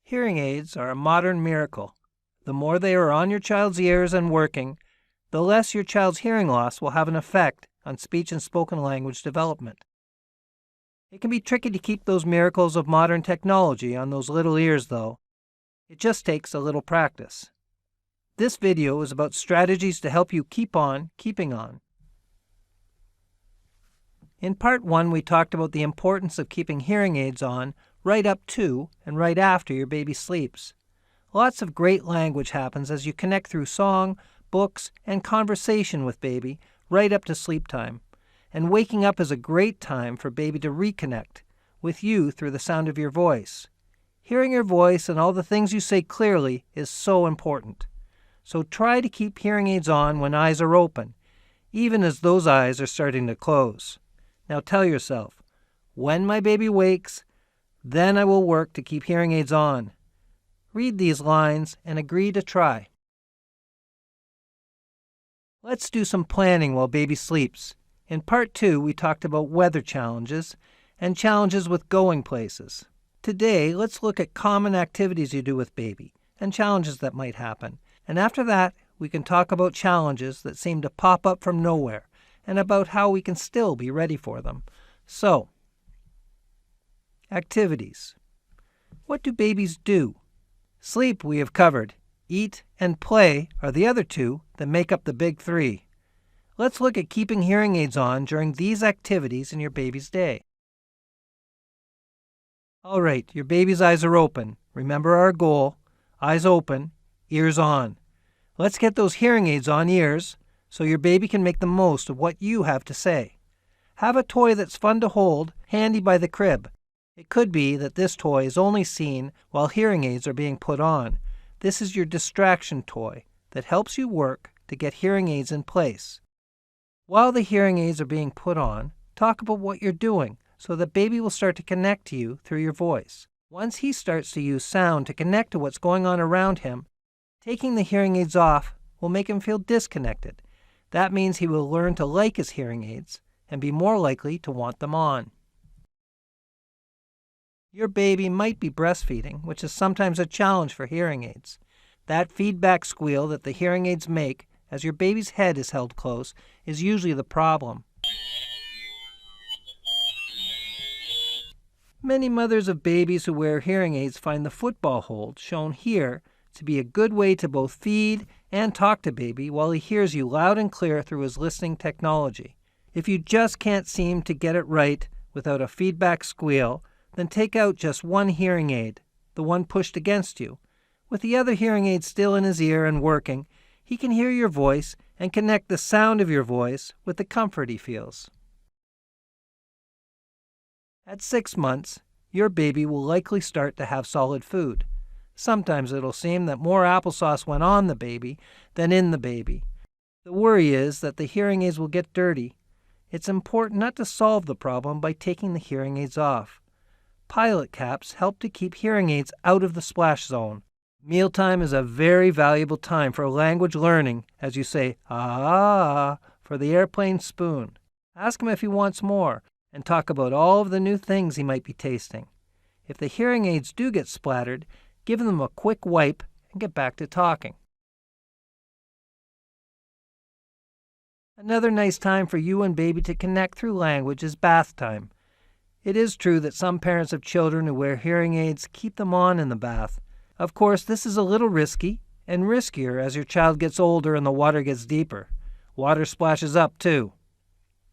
Hearing aids are a modern miracle. The more they are on your child's ears and working, the less your child's hearing loss will have an effect on speech and spoken language development. It can be tricky to keep those miracles of modern technology on those little ears, though. It just takes a little practice. This video is about strategies to help you keep on keeping on. In part 1, we talked about the importance of keeping hearing aids on right up to and right after your baby sleeps. Lots of great language happens as you connect through song, books, and conversation with baby right up to sleep time. And waking up is a great time for baby to reconnect with you through the sound of your voice. Hearing your voice and all the things you say clearly is so important. So try to keep hearing aids on when eyes are open, even as those eyes are starting to close. Now tell yourself, when my baby wakes, then I will work to keep hearing aids on. Read these lines and agree to try. Let's do some planning while baby sleeps. In part 2, we talked about weather challenges and challenges with going places. Today, let's look at common activities you do with baby and challenges that might happen. And after that, we can talk about challenges that seem to pop up from nowhere and about how we can still be ready for them. So, activities. What do babies do? Sleep we have covered. Eat and play are the other two that make up the big three. Let's look at keeping hearing aids on during these activities in your baby's day. All right, your baby's eyes are open. Remember our goal, eyes open, ears on. Let's get those hearing aids on ears so your baby can make the most of what you have to say. Have a toy that's fun to hold handy by the crib. It could be that this toy is only seen while hearing aids are being put on. This is your distraction toy that helps you work to get hearing aids in place. While the hearing aids are being put on, talk about what you're doing so that baby will start to connect to you through your voice. Once he starts to use sound to connect to what's going on around him, taking the hearing aids off will make him feel disconnected. That means he will learn to like his hearing aids and be more likely to want them on. Your baby might be breastfeeding, which is sometimes a challenge for hearing aids. That feedback squeal that the hearing aids make as your baby's head is held close is usually the problem. Many mothers of babies who wear hearing aids find the football hold, shown here, to be a good way to both feed and talk to baby while he hears you loud and clear through his listening technology. If you just can't seem to get it right without a feedback squeal, then take out just one hearing aid, the one pushed against you. With the other hearing aid still in his ear and working, he can hear your voice and connect the sound of your voice with the comfort he feels. At 6 months, your baby will likely start to have solid food. Sometimes it'll seem that more applesauce went on the baby than in the baby. The worry is that the hearing aids will get dirty. It's important not to solve the problem by taking the hearing aids off. Pilot caps help to keep hearing aids out of the splash zone. Mealtime is a very valuable time for language learning as you say, ah, for the airplane spoon. Ask him if he wants more and talk about all of the new things he might be tasting. If the hearing aids do get splattered, give them a quick wipe and get back to talking. Another nice time for you and baby to connect through language is bath time. It is true that some parents of children who wear hearing aids keep them on in the bath. Of course, this is a little risky and riskier as your child gets older and the water gets deeper. Water splashes up too.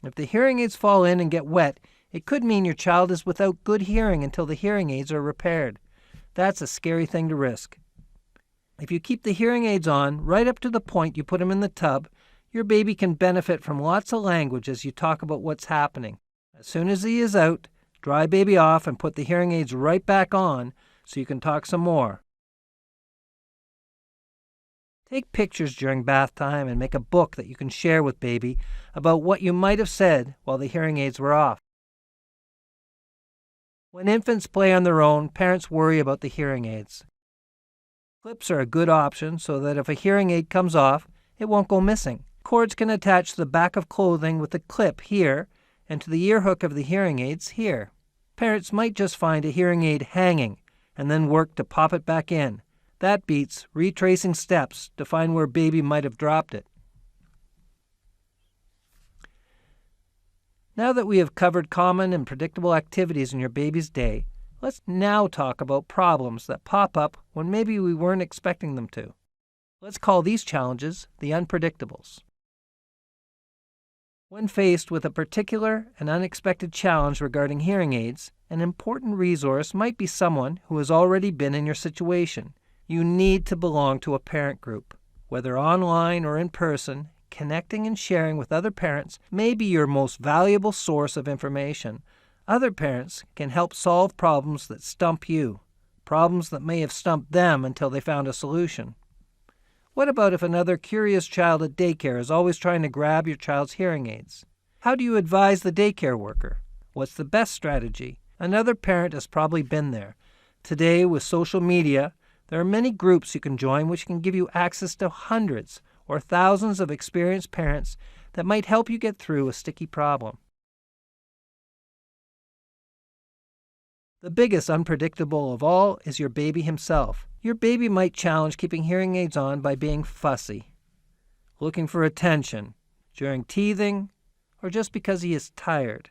If the hearing aids fall in and get wet, it could mean your child is without good hearing until the hearing aids are repaired. That's a scary thing to risk. If you keep the hearing aids on right up to the point you put them in the tub, your baby can benefit from lots of language as you talk about what's happening. As soon as he is out, dry baby off and put the hearing aids right back on so you can talk some more. Take pictures during bath time and make a book that you can share with baby about what you might have said while the hearing aids were off. When infants play on their own, parents worry about the hearing aids. Clips are a good option so that if a hearing aid comes off, it won't go missing. Cords can attach to the back of clothing with a clip here and to the ear hook of the hearing aids here. Parents might just find a hearing aid hanging and then work to pop it back in. That beats retracing steps to find where baby might have dropped it. Now that we have covered common and predictable activities in your baby's day, let's now talk about problems that pop up when maybe we weren't expecting them to. Let's call these challenges the unpredictables. When faced with a particular and unexpected challenge regarding hearing aids, an important resource might be someone who has already been in your situation. You need to belong to a parent group. Whether online or in person, connecting and sharing with other parents may be your most valuable source of information. Other parents can help solve problems that stump you, problems that may have stumped them until they found a solution. What about if another curious child at daycare is always trying to grab your child's hearing aids? How do you advise the daycare worker? What's the best strategy? Another parent has probably been there. Today, with social media, there are many groups you can join which can give you access to hundreds or thousands of experienced parents that might help you get through a sticky problem. The biggest unpredictable of all is your baby himself. Your baby might challenge keeping hearing aids on by being fussy, looking for attention, during teething, or just because he is tired.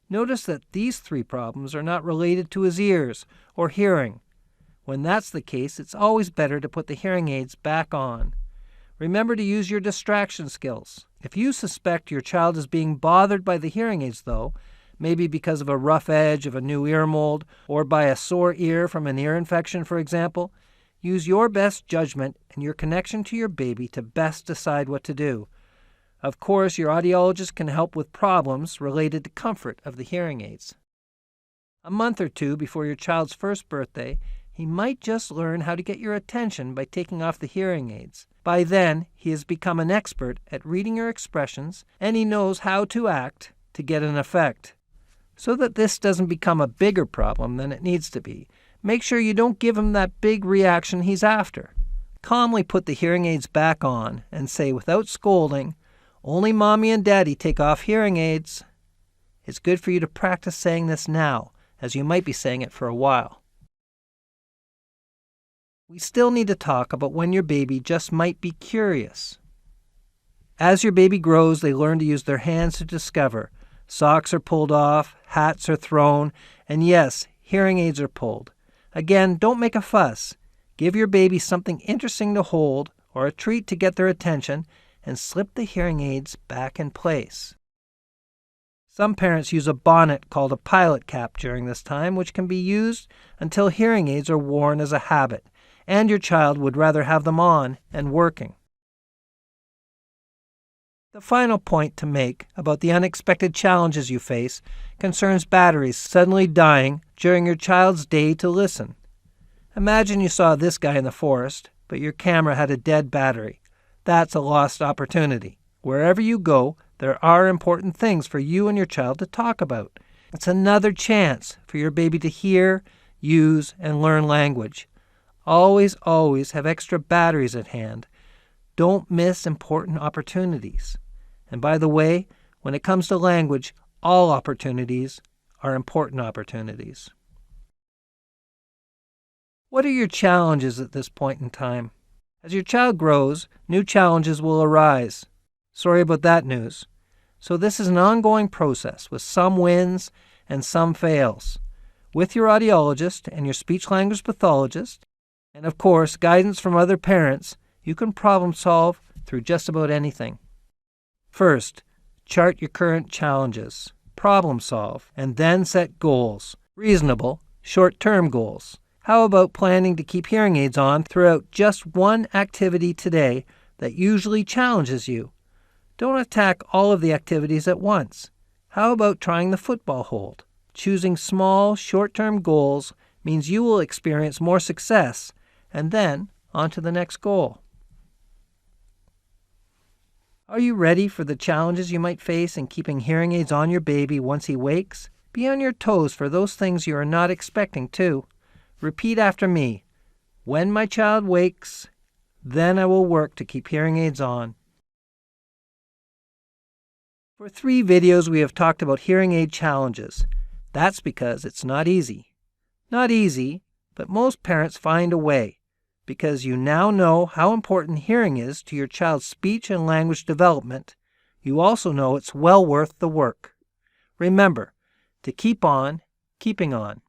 Notice that these three problems are not related to his ears or hearing. When that's the case, it's always better to put the hearing aids back on. Remember to use your distraction skills. If you suspect your child is being bothered by the hearing aids, though, maybe because of a rough edge of a new ear mold or by a sore ear from an ear infection, for example, use your best judgment and your connection to your baby to best decide what to do. Of course, your audiologist can help with problems related to comfort of the hearing aids. A month or two before your child's first birthday, he might just learn how to get your attention by taking off the hearing aids. By then, he has become an expert at reading your expressions, and he knows how to act to get an effect. So that this doesn't become a bigger problem than it needs to be, make sure you don't give him that big reaction he's after. Calmly put the hearing aids back on and say without scolding, "Only Mommy and Daddy take off hearing aids." It's good for you to practice saying this now, as you might be saying it for a while. We still need to talk about when your baby just might be curious. As your baby grows, they learn to use their hands to discover. Socks are pulled off, hats are thrown, and yes, hearing aids are pulled. Again, don't make a fuss. Give your baby something interesting to hold or a treat to get their attention and slip the hearing aids back in place. Some parents use a bonnet called a pilot cap during this time, which can be used until hearing aids are worn as a habit, and your child would rather have them on and working. The final point to make about the unexpected challenges you face concerns batteries suddenly dying during your child's day to listen. Imagine you saw this guy in the forest, but your camera had a dead battery. That's a lost opportunity. Wherever you go, there are important things for you and your child to talk about. It's another chance for your baby to hear, use, and learn language. Always have extra batteries at hand. Don't miss important opportunities. And by the way, when it comes to language, all opportunities are important opportunities. What are your challenges at this point in time? As your child grows, new challenges will arise. Sorry about that news. So this is an ongoing process with some wins and some fails. With your audiologist and your speech-language pathologist, and of course, guidance from other parents, you can problem solve through just about anything. First, chart your current challenges, problem solve, and then set goals. Reasonable, short-term goals. How about planning to keep hearing aids on throughout just one activity today that usually challenges you? Don't attack all of the activities at once. How about trying the football hold? Choosing small, short-term goals means you will experience more success, and then on to the next goal. Are you ready for the challenges you might face in keeping hearing aids on your baby once he wakes? Be on your toes for those things you are not expecting, too. Repeat after me. When my child wakes, then I will work to keep hearing aids on. For 3 videos, we have talked about hearing aid challenges. That's because it's not easy. Not easy, But most parents find a way, because you now know how important hearing is to your child's speech and language development. You also know it's well worth the work. Remember to keep on keeping on.